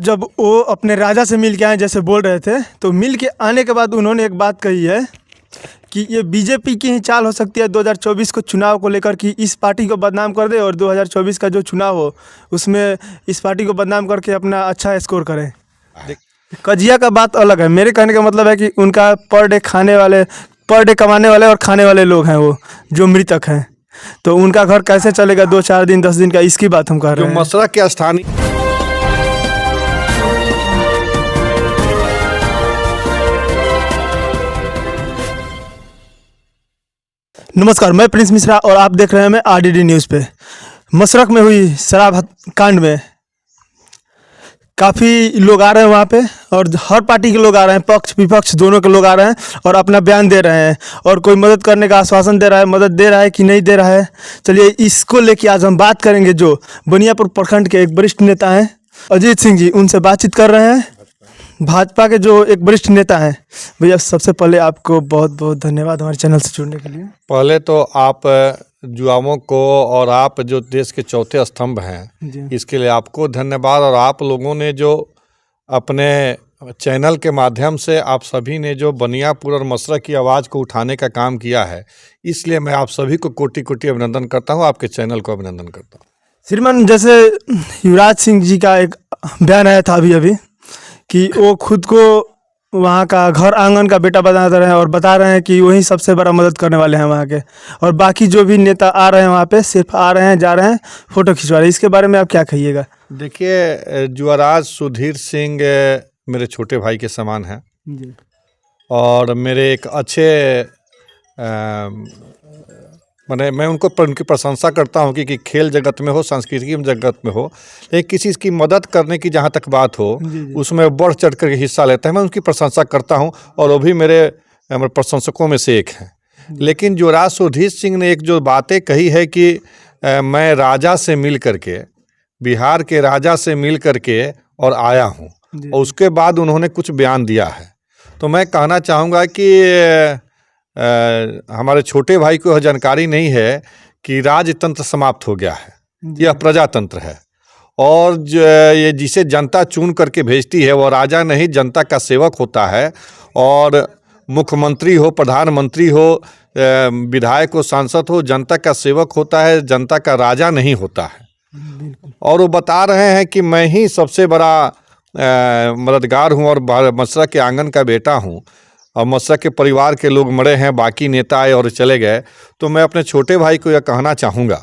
जब वो अपने राजा से मिल के आए जैसे बोल रहे थे, तो मिल के आने के बाद उन्होंने एक बात कही है कि ये बीजेपी की ही चाल हो सकती है 2024 को चुनाव को लेकर, कि इस पार्टी को बदनाम कर दे और 2024 का जो चुनाव हो उसमें इस पार्टी को बदनाम करके अपना अच्छा स्कोर करें। कजिया का बात अलग है। मेरे कहने का मतलब है कि उनका पर डे कमाने वाले और खाने वाले लोग हैं वो जो मृतक हैं, तो उनका घर कैसे चलेगा 2-4 दिन 10 दिन का, इसकी बात हम कर रहे हैं। जो मसरा के स्थानीय नमस्कार, मैं प्रिंस मिश्रा और आप देख रहे हैं मैं आरडीडी न्यूज़ पे। मसरख में हुई शराब कांड में काफ़ी लोग आ रहे हैं वहाँ पे, और हर पार्टी के लोग आ रहे हैं, पक्ष विपक्ष दोनों के लोग आ रहे हैं और अपना बयान दे रहे हैं, और कोई मदद करने का आश्वासन दे रहा है, मदद दे रहा है कि नहीं दे रहा है। चलिए इसको लेके आज हम बात करेंगे। जो बनियापुर प्रखंड के एक वरिष्ठ नेता हैं अजीत सिंह जी, उनसे बातचीत कर रहे हैं, भाजपा के जो एक वरिष्ठ नेता हैं। भैया सबसे पहले आपको बहुत बहुत धन्यवाद हमारे चैनल से जुड़ने के लिए। पहले तो आप युवाओं को और आप जो देश के चौथे स्तंभ हैं, इसके लिए आपको धन्यवाद। और आप लोगों ने जो अपने चैनल के माध्यम से आप सभी ने जो बनियापुर और मसरख की आवाज़ को उठाने का काम किया है, इसलिए मैं आप सभी को कोटि कोटि अभिनंदन करता हूं, आपके चैनल को अभिनंदन करता हूं। श्रीमान, जैसे युवराज सिंह जी का एक बयान आया था अभी कि वो खुद को वहाँ का घर आंगन का बेटा बता रहे हैं और बता रहे हैं कि वही सबसे बड़ा मदद करने वाले हैं वहाँ के, और बाकी जो भी नेता आ रहे हैं वहाँ पे सिर्फ आ रहे हैं, जा रहे हैं, फोटो खिंचवा रहे हैं। इसके बारे में आप क्या कहिएगा? देखिए, युवराज सुधीर सिंह मेरे छोटे भाई के समान हैं जी, और मेरे एक अच्छे मैं उनकी प्रशंसा करता हूं कि खेल जगत में हो, सांस्कृतिक जगत में हो, लेकिन किसी की मदद करने की जहां तक बात हो उसमें बढ़ चढ़ कर हिस्सा लेता है। मैं उनकी प्रशंसा करता हूं और वो भी मेरे प्रशंसकों में से एक हैं। लेकिन युवराज सुधीर सिंह ने एक जो बातें कही है कि मैं राजा से मिल करके, बिहार के राजा से मिल करके और आया हूँ, और उसके बाद उन्होंने कुछ बयान दिया है। तो मैं कहना चाहूँगा कि हमारे छोटे भाई को यह जानकारी नहीं है कि राजतंत्र समाप्त हो गया है, यह प्रजातंत्र है, और ये जिसे जनता चुन करके भेजती है वो राजा नहीं, जनता का सेवक होता है। और मुख्यमंत्री हो, प्रधानमंत्री हो, विधायक हो, सांसद हो, जनता का सेवक होता है, जनता का राजा नहीं होता है। और वो बता रहे हैं कि मैं ही सबसे बड़ा मददगार हूँ और मसरख के आंगन का बेटा हूँ, और मसरख के परिवार के लोग मरे हैं, बाकी नेता आए और चले गए। तो मैं अपने छोटे भाई को यह कहना चाहूँगा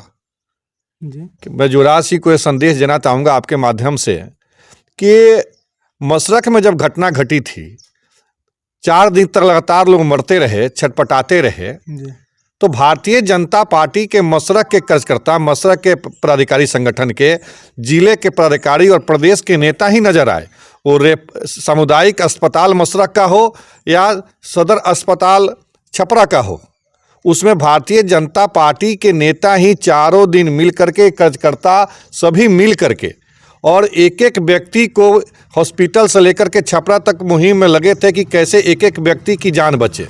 कि मैं युवराज सिंह को यह संदेश देना चाहूँगा आपके माध्यम से कि मसरख में जब घटना घटी थी, 4 दिन तक लगातार लोग मरते रहे, छटपटाते रहे, तो भारतीय जनता पार्टी के मसरख के कार्यकर्ता, मसरख के पदाधिकारी, संगठन के जिले के पदाधिकारी और प्रदेश के नेता ही नजर आए। वो सामुदायिक अस्पताल मसरख का हो या सदर अस्पताल छपरा का हो, उसमें भारतीय जनता पार्टी के नेता ही चारों दिन मिल करके, कार्यकर्ता सभी मिल करके, और एक एक व्यक्ति को हॉस्पिटल से लेकर के छपरा तक मुहिम में लगे थे कि कैसे एक एक व्यक्ति की जान बचे।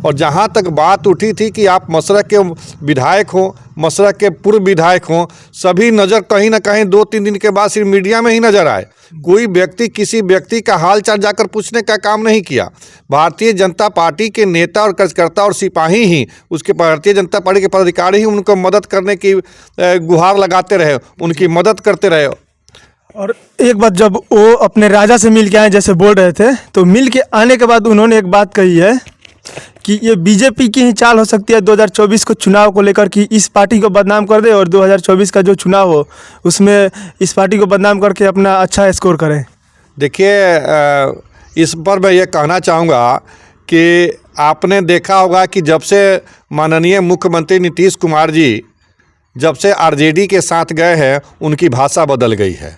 और जहाँ तक बात उठी थी कि आप मसरख के विधायक हों, मसरख के पूर्व विधायक हों, सभी नज़र कहीं ना कहीं 2-3 दिन के बाद सिर्फ मीडिया में ही नज़र आए। कोई व्यक्ति किसी व्यक्ति का हाल चाल जाकर पूछने का काम नहीं किया। भारतीय जनता पार्टी के नेता और कार्यकर्ता और सिपाही ही, उसके भारतीय जनता पार्टी के पदाधिकारी ही उनको मदद करने की गुहार लगाते रहे, उनकी मदद करते रहे। और एक बात, जब वो अपने राजा से मिल के आए जैसे बोल रहे थे, तो मिल के आने के बाद उन्होंने एक बात कही है कि ये बीजेपी की ही चाल हो सकती है 2024 को चुनाव को लेकर, कि इस पार्टी को बदनाम कर दे और 2024 का जो चुनाव हो उसमें इस पार्टी को बदनाम करके अपना अच्छा स्कोर करें। देखिए, इस पर मैं ये कहना चाहूँगा कि आपने देखा होगा कि जब से माननीय मुख्यमंत्री नीतीश कुमार जी जब से आरजेडी के साथ गए हैं, उनकी भाषा बदल गई है।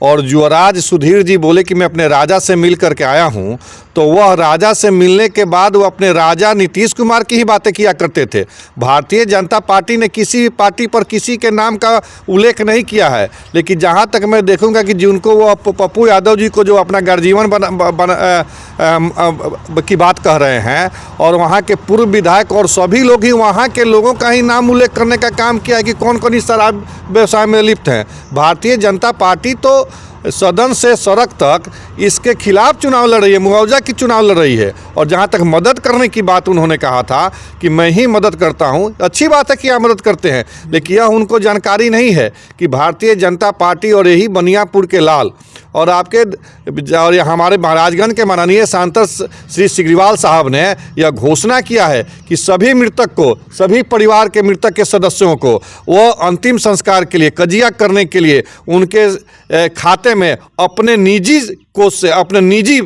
और युवराज सुधीर जी बोले कि मैं अपने राजा से मिल करके आया हूं, तो वह राजा से मिलने के बाद वो अपने राजा नीतीश कुमार की ही बातें किया करते थे। भारतीय जनता पार्टी ने किसी पार्टी पर किसी के नाम का उल्लेख नहीं किया है। लेकिन जहां तक मैं देखूंगा कि जिनको वो पप्पू यादव जी को जो अपना गर्जीवन की बात कह रहे हैं, और वहाँ के पूर्व विधायक और सभी लोग ही वहाँ के लोगों का ही नाम उल्लेख करने का काम किया है कि कौन कौन इस शराब व्यवसाय में लिप्त हैं। भारतीय जनता पार्टी तो सदन से सड़क तक इसके खिलाफ चुनाव लड़ रही है, मुआवजा की चुनाव लड़ रही है। और जहाँ तक मदद करने की बात उन्होंने कहा था कि मैं ही मदद करता हूँ, अच्छी बात है कि आप मदद करते हैं, लेकिन यह उनको जानकारी नहीं है कि भारतीय जनता पार्टी और यही बनियापुर के लाल और आपके और हमारे महाराजगंज के माननीय सांसद श्री सिग्रीवाल साहब ने यह घोषणा किया है कि सभी मृतक को, सभी परिवार के मृतक के सदस्यों को वो अंतिम संस्कार के लिए, कजिया करने के लिए उनके खाते में अपने निजी कोष से, अपने निजी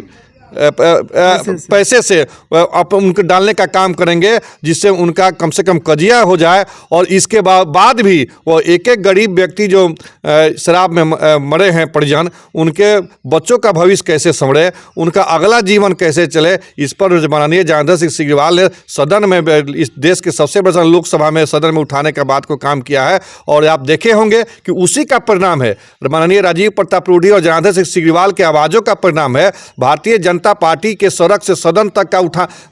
पैसे से उनको डालने का काम करेंगे, जिससे उनका कम से कम कजिया हो जाए। और इसके बाद भी वो एक एक गरीब व्यक्ति जो शराब में मरे हैं परिजन, उनके बच्चों का भविष्य कैसे संवरे, उनका अगला जीवन कैसे चले, इस पर माननीय जनार्दन सिंह सिग्रीवाल ने सदन में, इस देश के सबसे बड़ा लोकसभा में सदन में उठाने का बात को काम किया है। और आप देखे होंगे कि उसी का परिणाम है, माननीय राजीव प्रताप रूडी और जनार्दन सिंह सिग्रीवाल के आवाज़ों का परिणाम है भारतीय जनता पार्टी के सड़क से सदन तक का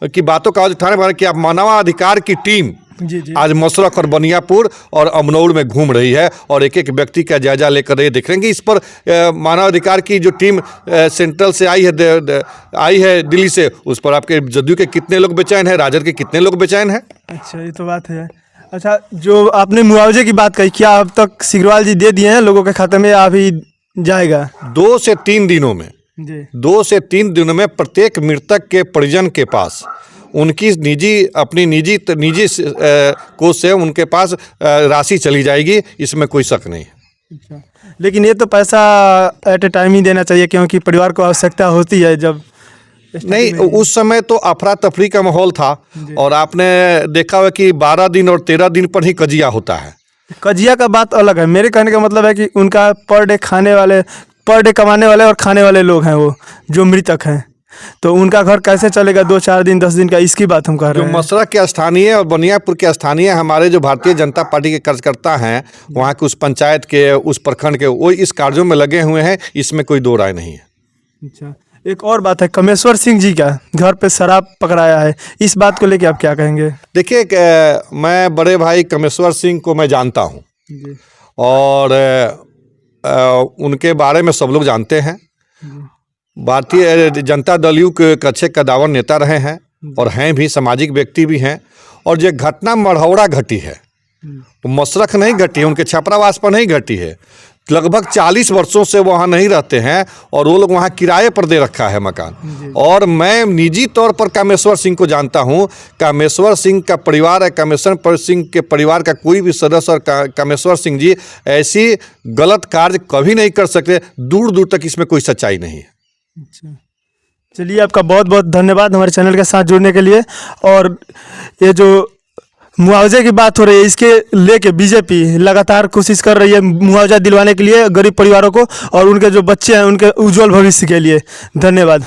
की बातों का उठाने वाले कि अब मानवाधिकार की टीम जी। आज मशरक और बनियापुर और अमनौर में घूम रही है और एक एक व्यक्ति का जायजा लेकर ये देखेंगे। इस पर मानवाधिकार की जो टीम सेंट्रल से आई है दिल्ली से, उस पर आपके जदयू के कितने लोग बेचैन हैं, राजद के कितने लोग बेचैन हैं। अच्छा, ये तो बात है। अच्छा, जो आपने मुआवजे की बात कही, क्या अब तक सिग्रीवाल जी दे दिए हैं लोगों के खाते में या अभी जाएगा? 2 से 3 दिनों में जी, 2 से 3 दिनों में प्रत्येक मृतक के परिजन के पास उनकी अपनी निजी कोष से उनके पास राशि चली जाएगी, इसमें कोई शक नहीं है। अच्छा, लेकिन ये तो पैसा एट ए टाइम ही देना चाहिए, क्योंकि परिवार को आवश्यकता होती है। जब नहीं, उस समय तो अफरा तफरी का माहौल था और आपने देखा हुआ कि 12 दिन और 13 दिन पर ही कजिया होता है। कजिया का बात अलग है। मेरे कहने का मतलब है कि उनका पर डे कमाने वाले और खाने वाले लोग हैं वो जो मृतक हैं, तो उनका घर कैसे चलेगा 2-4 दिन 10 दिन का, इसकी बात हम कर रहे हैं। जो मशरक के स्थानीय और बनियापुर के स्थानीय हमारे जो भारतीय जनता पार्टी के कार्यकर्ता हैं, वहाँ के उस पंचायत के, उस प्रखंड के, वो इस कार्यों में लगे हुए हैं, इसमें कोई दो राय नहीं है। अच्छा, एक और बात है, कमेश्वर सिंह जी का घर पे शराब पकड़ाया है, इस बात को लेके आप क्या कहेंगे? देखिए, मैं बड़े भाई कमेश्वर सिंह को मैं जानता हूँ और उनके बारे में सब लोग जानते हैं। भारतीय जनता दल यू के अच्छे कदावर नेता रहे हैं और हैं भी, सामाजिक व्यक्ति भी हैं। और जो घटना मढ़ौरा घटी है, मशरक नहीं घटी है, उनके छपरावास पर नहीं घटी है, लगभग 40 वर्षों से वहाँ नहीं रहते हैं और वो लोग वहाँ किराए पर दे रखा है मकान। और मैं निजी तौर पर कामेश्वर सिंह को जानता हूँ। कामेश्वर सिंह का परिवार है, कामेश्वर सिंह के परिवार का कोई भी सदस्य और कामेश्वर सिंह जी ऐसी गलत कार्य कभी नहीं कर सकते, दूर दूर तक इसमें कोई सच्चाई नहीं है। अच्छा, चलिए, आपका बहुत बहुत धन्यवाद हमारे चैनल के साथ जुड़ने के लिए। और ये जो मुआवजे की बात हो रही है, इसके लेके बीजेपी लगातार कोशिश कर रही है मुआवजा दिलवाने के लिए गरीब परिवारों को और उनके जो बच्चे हैं उनके उज्जवल भविष्य के लिए। धन्यवाद।